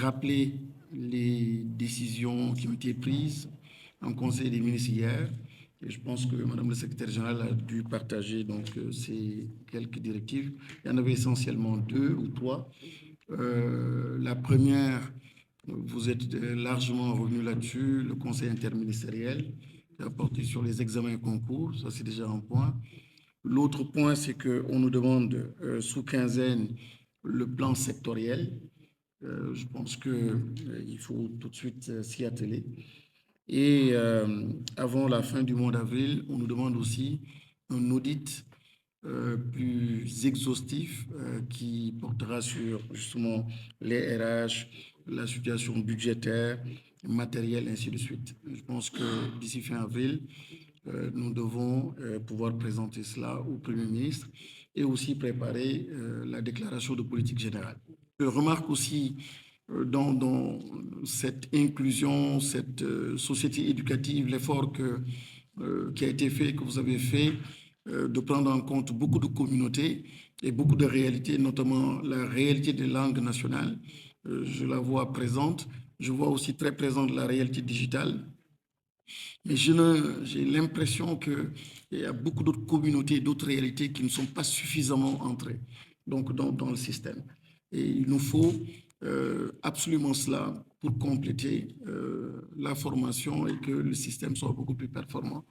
rappeler les décisions qui ont été prises en Conseil des ministres hier. Et je pense que Madame le secrétaire général a dû partager ces quelques directives. Il y en avait essentiellement 2 ou 3. La première, vous êtes largement revenu là-dessus, le Conseil interministériel qui a porté sur les examens et concours, ça c'est déjà un point. L'autre point, c'est qu'on nous demande sous quinzaine le plan sectoriel. Je pense qu'il faut tout de suite s'y atteler. Et avant la fin du mois d'avril, on nous demande aussi un audit plus exhaustif qui portera sur justement les RH, la situation budgétaire, matérielle, ainsi de suite. Je pense que d'ici fin avril, nous devons pouvoir présenter cela au Premier ministre et aussi préparer la déclaration de politique générale. Je remarque aussi dans cette inclusion, cette société éducative, l'effort qui a été fait, que vous avez fait, de prendre en compte beaucoup de communautés et beaucoup de réalités, notamment la réalité des langues nationales. Je la vois présente. Je vois aussi très présente la réalité digitale. Mais j'ai l'impression qu'il y a beaucoup d'autres communautés, d'autres réalités qui ne sont pas suffisamment entrées donc dans le système. Et il nous faut absolument cela pour compléter la formation et que le système soit beaucoup plus performant.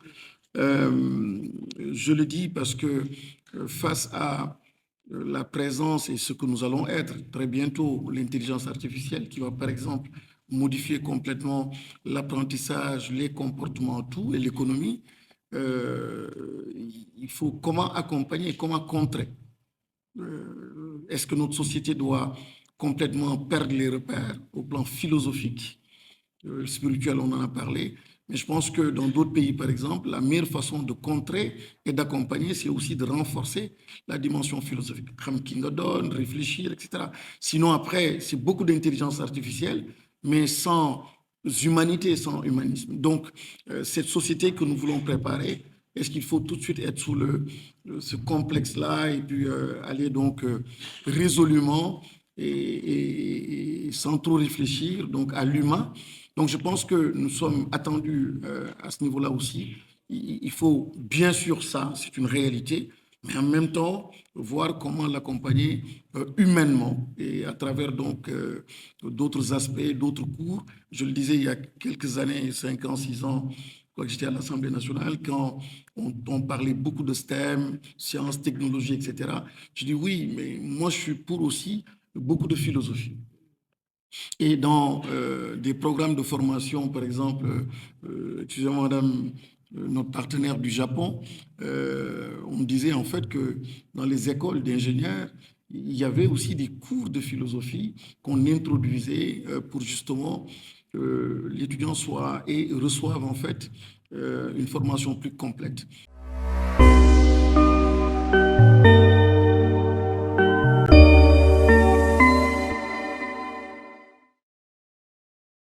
Je le dis parce que face à la présence et ce que nous allons être très bientôt, l'intelligence artificielle qui va par exemple modifier complètement l'apprentissage, les comportements, tout, et l'économie, il faut comment accompagner, comment contrer. Est-ce que notre société doit complètement perdre les repères au plan philosophique, spirituel, on en a parlé, mais je pense que dans d'autres pays, par exemple, la meilleure façon de contrer et d'accompagner, c'est aussi de renforcer la dimension philosophique. Réfléchir, etc. Sinon, après, c'est beaucoup d'intelligence artificielle, mais sans humanité, sans humanisme. Donc, cette société que nous voulons préparer, est-ce qu'il faut tout de suite être sous ce complexe-là et puis aller donc résolument et sans trop réfléchir donc à l'humain. Donc, je pense que nous sommes attendus à ce niveau-là aussi. Il faut bien sûr ça, c'est une réalité, mais en même temps, voir comment l'accompagner humainement et à travers donc d'autres aspects, d'autres cours. Je le disais il y a quelques années, 5 ans, 6 ans, quand j'étais à l'Assemblée nationale, quand on parlait beaucoup de STEM, sciences, technologies, etc. Je dis oui, mais moi je suis pour aussi beaucoup de philosophie. Et dans des programmes de formation, par exemple, excusez-moi madame, notre partenaire du Japon, on disait en fait que dans les écoles d'ingénieurs, il y avait aussi des cours de philosophie qu'on introduisait pour justement que l'étudiant soit et reçoive en fait une formation plus complète.